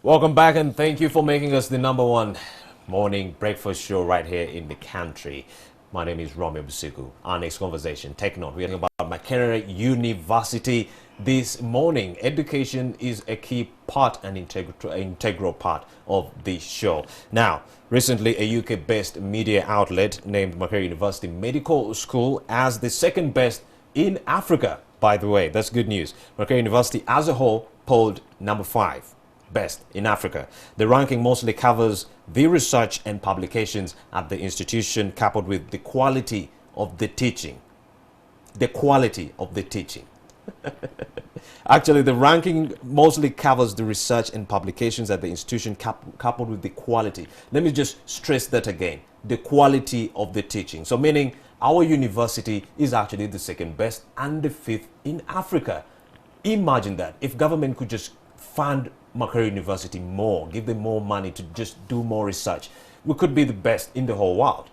Welcome back, and thank you for making us the #1 morning breakfast show right here in the country. My name is Romeo Busiku. Our next conversation, take note, we're talking about Makerere University this morning. Education is a key part and integral part of the show. Now, recently, a UK-based media outlet named Makerere University Medical School as the second best in Africa. By the way, that's good news. Makerere University as a whole polled #5. Best in Africa. The ranking mostly covers the research and publications at the institution, coupled with the quality of the teaching. The quality of the teaching. Actually, the ranking mostly covers the research and publications at the institution, coupled with the quality. Let me just stress that again. The quality of the teaching. So meaning our university is actually the second best and the 5th in Africa. Imagine that. If government could just fund Makerere University more, give them more money to just do more research, we could be the best in the whole world.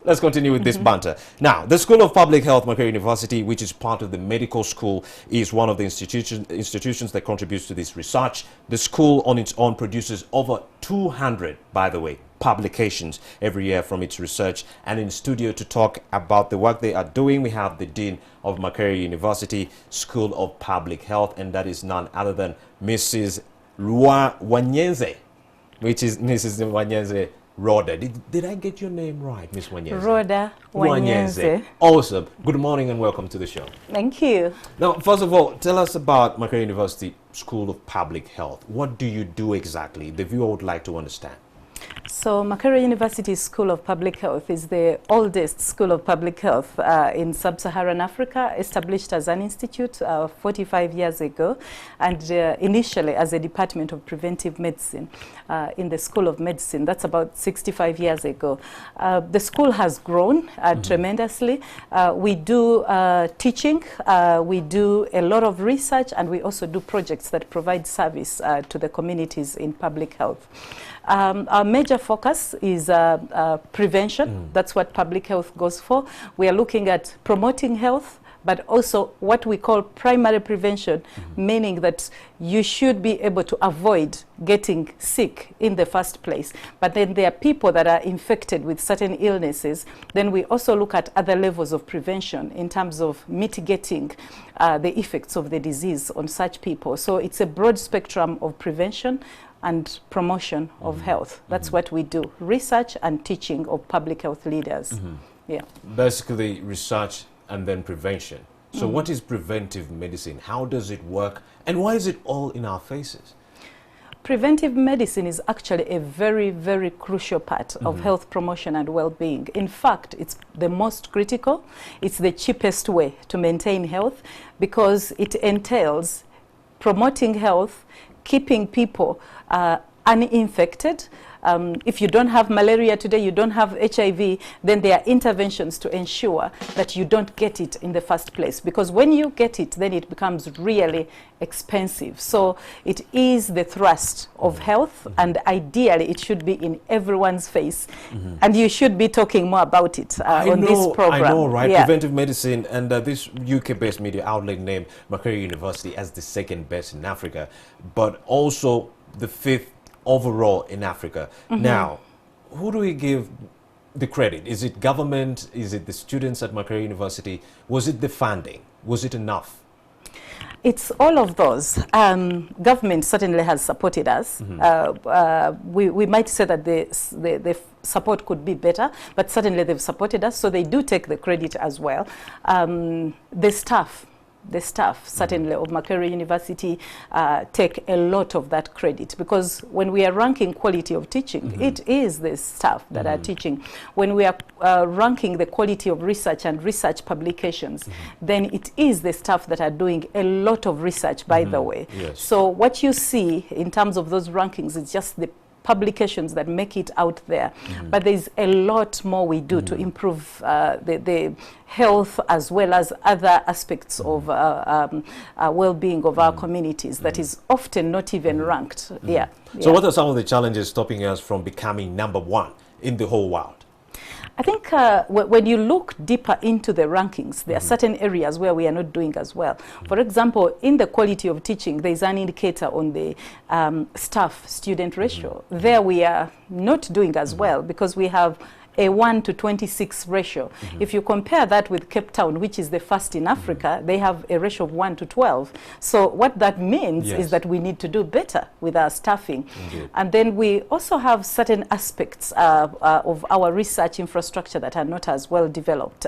Let's continue with this banter. Now, the School of Public Health, Makerere University, which is part of the medical school, is one of the institutions that contributes to this research. The school on its own produces over 200, by the way, publications every year from its research. And in studio to talk about the work they are doing, we have the Dean of Makerere University School of Public Health, and that is none other than Mrs. Wanyenze, which is Mrs. Wanyenze Rhoda. Did I get your name right, Miss Wanyenze? Rhoda Wanyenze. Awesome. Good morning and welcome to the show. Thank you. Now, first of all, tell us about Makerere University School of Public Health. What do you do exactly? The viewer would like to understand. So Makerere University School of Public Health is the oldest school of public health in sub-Saharan Africa, established as an institute 45 years ago, and initially as a department of preventive medicine in the School of Medicine. That's about 65 years ago. The school has grown tremendously. We do teaching, we do a lot of research, and we also do projects that provide service to the communities in public health. Our major focus is prevention. That's what public health goes for. We are looking at promoting health, but also what we call primary prevention, meaning that you should be able to avoid getting sick in the first place. But then there are people that are infected with certain illnesses. Then we also look at other levels of prevention in terms of mitigating the effects of the disease on such people. So it's a broad spectrum of prevention and promotion of health. That's what we do. Research and teaching of public health leaders. Yeah. Basically research and then prevention. So what is preventive medicine? How does it work? And why is it all in our faces? Preventive medicine is actually a very, very crucial part of health promotion and well-being. In fact, it's the most critical. It's the cheapest way to maintain health because it entails promoting health, keeping people uninfected. If you don't have malaria today, you don't have HIV, then there are interventions to ensure that you don't get it in the first place. Because when you get it, then it becomes really expensive. So it is the thrust of health, and ideally it should be in everyone's face. And you should be talking more about it on this program. I know, right? Yeah. Preventive medicine, and this UK-based media outlet named Makerere University as the second best in Africa, but also the 5th overall in Africa. Now, who do we give the credit? Is it government? Is it the students at Makerere University? Was it the funding? Was it enough? It's all of those. Government certainly has supported us. We might say that the support could be better, but certainly they've supported us, so they do take the credit as well. The staff certainly of Makerere University take a lot of that credit, because when we are ranking quality of teaching, it is the staff that are teaching. When we are ranking the quality of research and research publications, then it is the staff that are doing a lot of research, by the way. Yes. So what you see in terms of those rankings is just the publications that make it out there. But there's a lot more we do to improve the health as well as other aspects of well-being of our communities that is often not even ranked. So what are some of the challenges stopping us from becoming #1 in the whole world? I think when you look deeper into the rankings, there are certain areas where we are not doing as well. For example, in the quality of teaching, there is an indicator on the staff-student ratio. There we are not doing as well because we have a 1 to 26 ratio. If you compare that with Cape Town, which is the first in Africa, they have a ratio of 1 to 12. So what that means is that we need to do better with our staffing. And then we also have certain aspects of our research infrastructure that are not as well developed.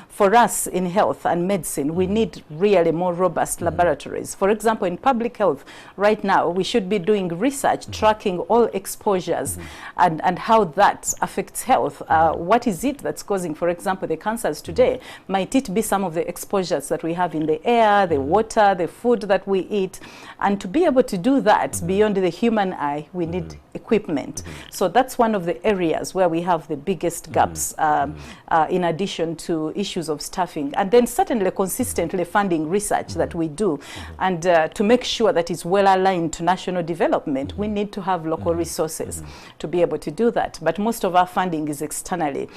For us in health and medicine, we need really more robust laboratories. For example, in public health, right now, we should be doing research, tracking all exposures and how that affects health. What is it that's causing, for example, the cancers today? Might it be some of the exposures that we have in the air, the water, the food that we eat? And to be able to do that beyond the human eye, we need equipment. So that's one of the areas where we have the biggest gaps in addition to issues of staffing. And then certainly consistently funding research that we do. And to make sure that it's well aligned to national development, we need to have local resources to be able to do that. But most of our funding is externally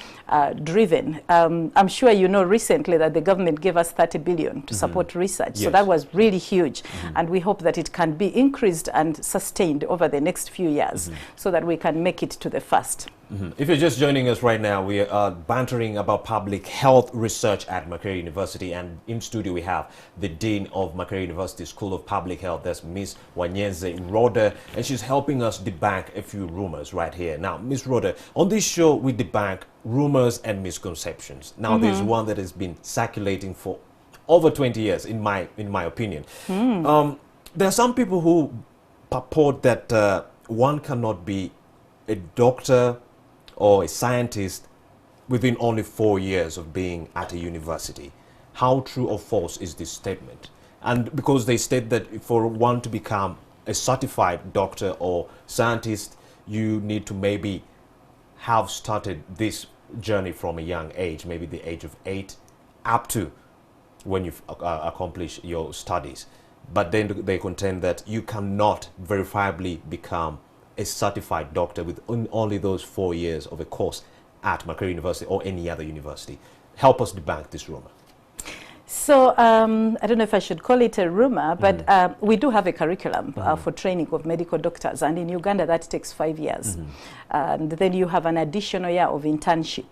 driven. I'm sure you know recently that the government gave us 30 billion to support research. So that was really huge. And we hope that it can be increased and sustained over the next few years so that we can make it to the first. If you're just joining us right now, we are bantering about public health research at Makerere University, and in studio we have the Dean of Makerere University School of Public Health, that's Ms. Wanyenze Roda, and she's helping us debunk a few rumors right here. Now, Ms. Roda, on this show we debunk rumors and misconceptions. Now, there's one that has been circulating for over 20 years, in my opinion. There are some people who purport that one cannot be a doctor or a scientist within only 4 years of being at a university. How true or false is this statement? And because they state that for one to become a certified doctor or scientist, you need to maybe have started this journey from a young age, maybe the age of 8, up to when you've accomplished your studies. But then they contend that you cannot verifiably become a certified doctor with only those 4 years of a course at Makerere University or any other university. Help us debunk this rumor. So I don't know if I should call it a rumor, but we do have a curriculum for training of medical doctors, and in Uganda that takes 5 years. And then you have an additional year of internship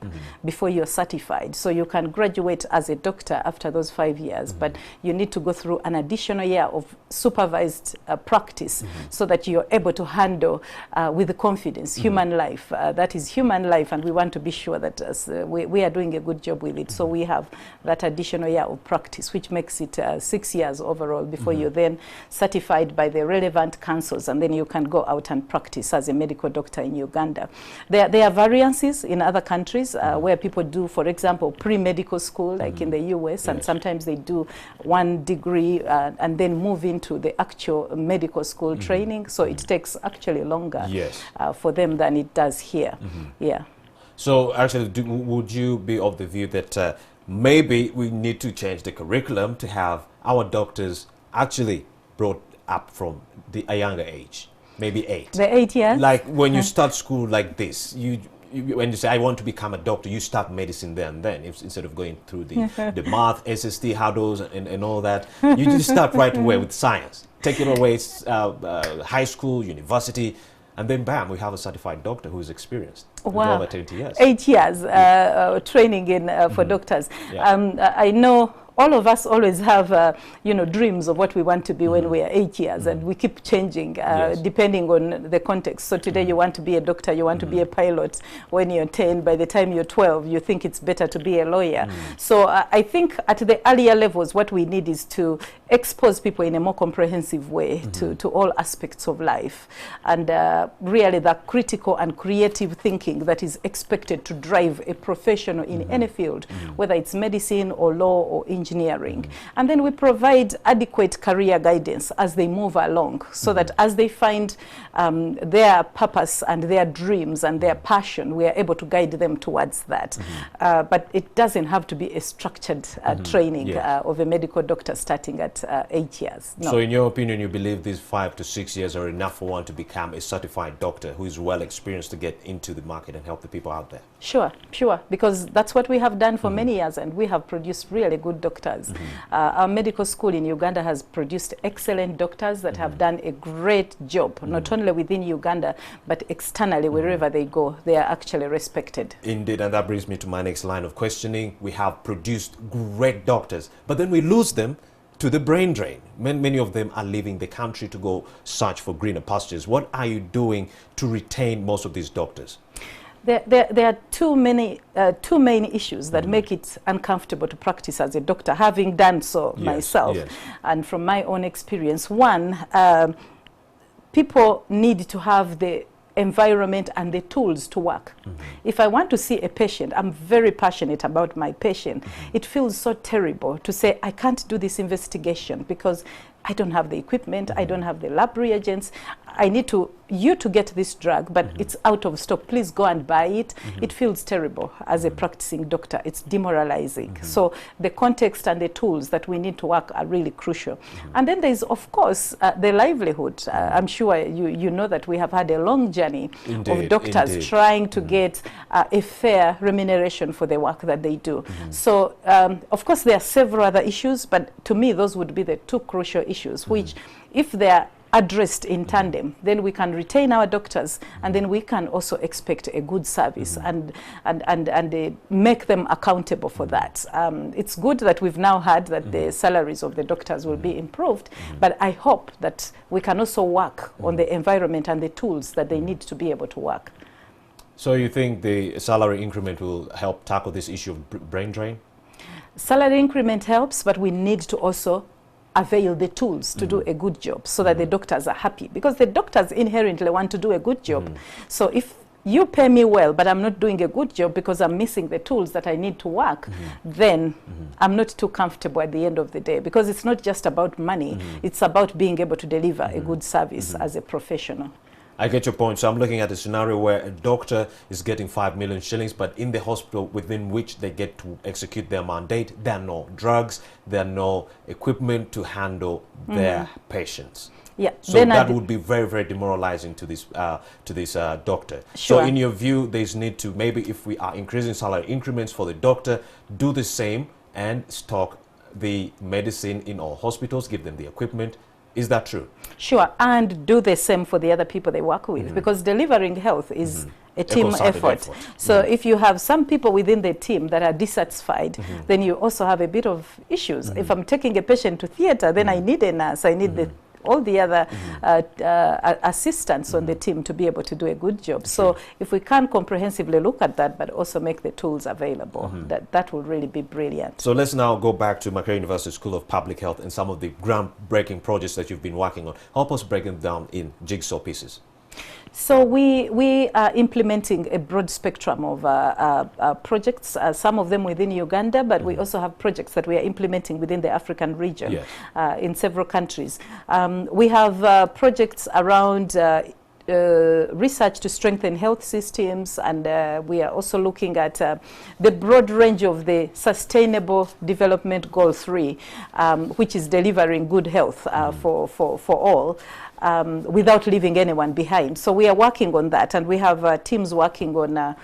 before you're certified. So you can graduate as a doctor after those 5 years, but you need to go through an additional year of supervised practice so that you're able to handle with confidence human life. That is human life, and we want to be sure that we are doing a good job with it. So we have that additional year of practice, which makes it 6 years overall before you're then certified by the relevant councils, and then you can go out and practice as a medical doctor in Uganda. There are variances in other countries where people do, for example, pre-medical school, like in the US, and sometimes they do 1 degree and then move into the actual medical school training. So it takes actually longer for them than it does here. Yeah. So actually, would you be of the view that maybe we need to change the curriculum to have our doctors actually brought up from a younger age, maybe 8? The 8 years? Like when you start school like this, when you say, I want to become a doctor, you start medicine there and then, instead of going through the math, SST, hurdles, and all that. You just start right away with science. Take it away, high school, university, and then bam, we have a certified doctor who's experienced. Wow. Over 20 years. 8 years training for doctors. I know all of us always have, dreams of what we want to be when we are 8 years, and we keep changing depending on the context. So today you want to be a doctor, you want to be a pilot. When you're 10, by the time you're 12, you think it's better to be a lawyer. So I think at the earlier levels, what we need is to expose people in a more comprehensive way to all aspects of life, and really the critical and creative thinking that is expected to drive a professional in any field, whether it's medicine or law or engineering. And then we provide adequate career guidance as they move along, so that as they find their purpose and their dreams and their passion, we are able to guide them towards that. But it doesn't have to be a structured training of a medical doctor starting at next 8 years. No. So in your opinion, you believe these 5 to 6 years are enough for one to become a certified doctor who is well experienced to get into the market and help the people out there? Sure, sure, because that's what we have done for many years, and we have produced really good doctors. Our medical school in Uganda has produced excellent doctors that have done a great job, not only within Uganda, but externally, wherever they go, they are actually respected. Indeed, and that brings me to my next line of questioning. We have produced great doctors, but then we lose them to the brain drain. Many of them are leaving the country to go search for greener pastures. What are you doing to retain most of these doctors? There are two main issues that make it uncomfortable to practice as a doctor, having done so myself. And from my own experience, one, people need to have the environment and the tools to work. If I want to see a patient, I'm very passionate about my patient. It feels so terrible to say, I can't do this investigation because I don't have the equipment, I don't have the lab reagents. I need you to get this drug, but it's out of stock. Please go and buy it. It feels terrible as a practicing doctor. It's demoralizing. So the context and the tools that we need to work are really crucial. And then there's, of course, the livelihood. I'm sure you know that we have had a long journey of doctors trying to get a fair remuneration for the work that they do. So, of course, there are several other issues, but to me, those would be the two crucial issues, which, if they are addressed in tandem, then we can retain our doctors, and then we can also expect a good service and make them accountable for that. It's good that we've now heard that the salaries of the doctors will be improved, but I hope that we can also work on the environment and the tools that they need to be able to work. So you think the salary increment will help tackle this issue of brain drain? Salary increment helps, but we need to also avail the tools to do a good job so that the doctors are happy, because the doctors inherently want to do a good job. So if you pay me well, but I'm not doing a good job because I'm missing the tools that I need to work, then I'm not too comfortable at the end of the day, because it's not just about money, it's about being able to deliver a good service as a professional. I get your point. So I'm looking at a scenario where a doctor is getting 5 million shillings, but in the hospital within which they get to execute their mandate, there are no drugs, there are no equipment to handle their patients. Yeah. So then that would be very, very demoralizing to this doctor. Sure. So in your view, there's need to, maybe if we are increasing salary increments for the doctor, do the same and stock the medicine in all hospitals, give them the equipment. Is that true? Sure, and do the same for the other people they work with, because delivering health is a team effort. So if you have some people within the team that are dissatisfied, then you also have a bit of issues. If I'm taking a patient to theater, then I need a nurse, I need all the other assistants on the team to be able to do a good job. So if we can comprehensively look at that, but also make the tools available, that will really be brilliant. So let's now go back to Makerere University School of Public Health and some of the groundbreaking projects that you've been working on. Help us break them down in jigsaw pieces. So we are implementing a broad spectrum of projects, some of them within Uganda, but we also have projects that we are implementing within the African region in several countries. We have projects around research to strengthen health systems, and we are also looking at the broad range of the Sustainable Development Goal 3, which is delivering good health for all. Without leaving anyone behind. So we are working on that, and we have teams working on,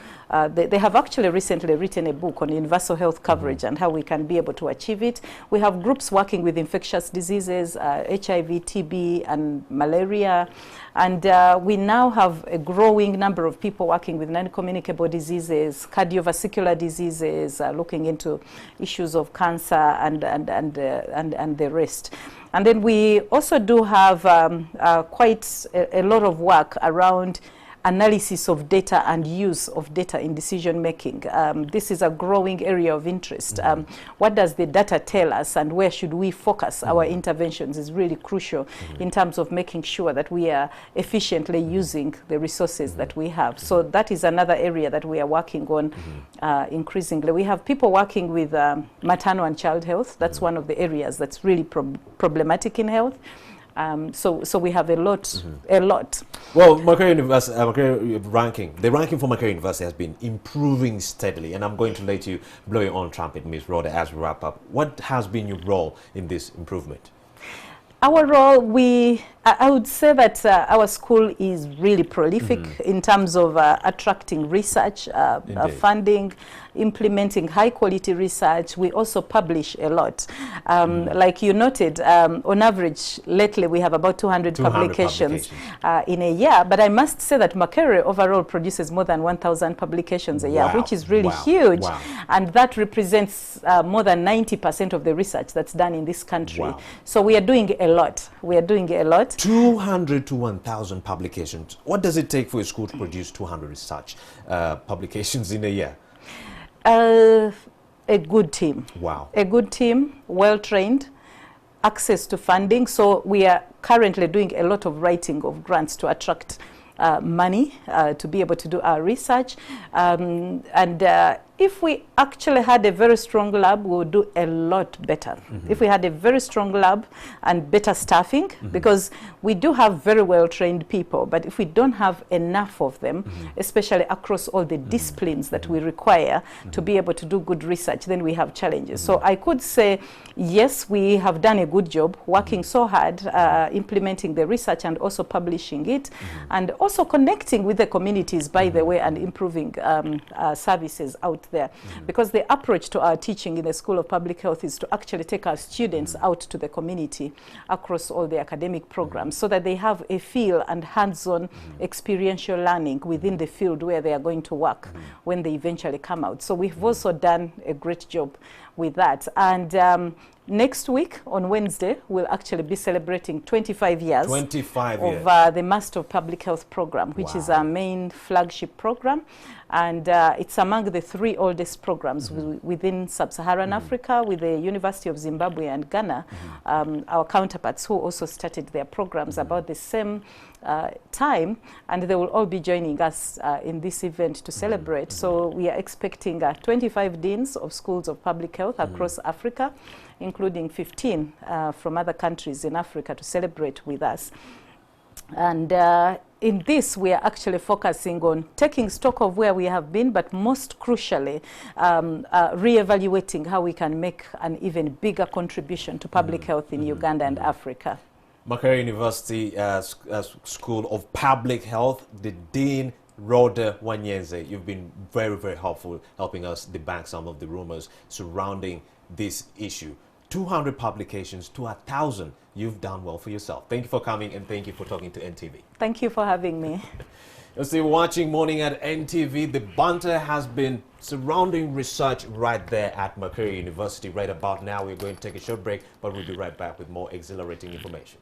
they have actually recently written a book on universal health coverage and how we can be able to achieve it. We have groups working with infectious diseases, HIV, TB, and malaria. And we now have a growing number of people working with non-communicable diseases, cardiovascular diseases, looking into issues of cancer and the rest. And then we also do have quite a lot of work around analysis of data and use of data in decision making. This is a growing area of interest. What does the data tell us, and where should we focus our interventions is really crucial in terms of making sure that we are efficiently using the resources that we have. So that is another area that we are working on increasingly. We have people working with maternal and child health. That's one of the areas that's really problematic in health. So we have a lot. Well, Makerere University, the ranking for Makerere University has been improving steadily, and I'm going to let you blow your own trumpet, Ms. Rhoda, as we wrap up. What has been your role in this improvement? Our role, I would say that our school is really prolific in terms of attracting research, funding, implementing high quality research. We also publish a lot. Like you noted, on average, lately we have about 200 publications in a year. But I must say that Makerere overall produces more than 1,000 publications a year, which is really huge. And that represents more than 90% of the research that's done in this country. So we are doing a lot. We are doing a lot. 200 to 1,000 publications. What does it take for a school to produce 200 research publications in a year? A good team. Wow. A good team, well-trained, access to funding. So we are currently doing a lot of writing of grants to attract money to be able to do our research. If we actually had a very strong lab, we would do a lot better. If we had a very strong lab and better staffing, because we do have very well-trained people, but if we don't have enough of them, especially across all the disciplines that we require to be able to do good research, then we have challenges. So I could say, yes, we have done a good job working so hard, implementing the research and also publishing it, and also connecting with the communities, by the way, and improving services out there. Because the approach to our teaching in the School of Public Health is to actually take our students out to the community across all the academic programs so that they have a feel and hands-on experiential learning within the field where they are going to work when they eventually come out. So we've also done a great job with that. And next week, on Wednesday, we'll actually be celebrating 25 years of the Master of Public Health program, which is our main flagship program. And it's among the 3 oldest programs within Sub-Saharan Africa, with the University of Zimbabwe and Ghana, our counterparts who also started their programs about the same time, and they will all be joining us in this event to celebrate. So we are expecting 25 deans of schools of public health across Africa, including 15 from other countries in Africa, to celebrate with us. And in this, we are actually focusing on taking stock of where we have been, but most crucially, re-evaluating how we can make an even bigger contribution to public health in Uganda and Africa. Makerere University School of Public Health, the Dean, Rhoda Wanyenze, you've been very, very helpful helping us debunk some of the rumors surrounding this issue. 200 publications to 1,000. You've done well for yourself. Thank you for coming, and thank you for talking to NTV. Thank you for having me. You're still watching Morning at NTV. The banter has been surrounding research right there at Makerere University. Right about now, we're going to take a short break, but we'll be right back with more exhilarating information.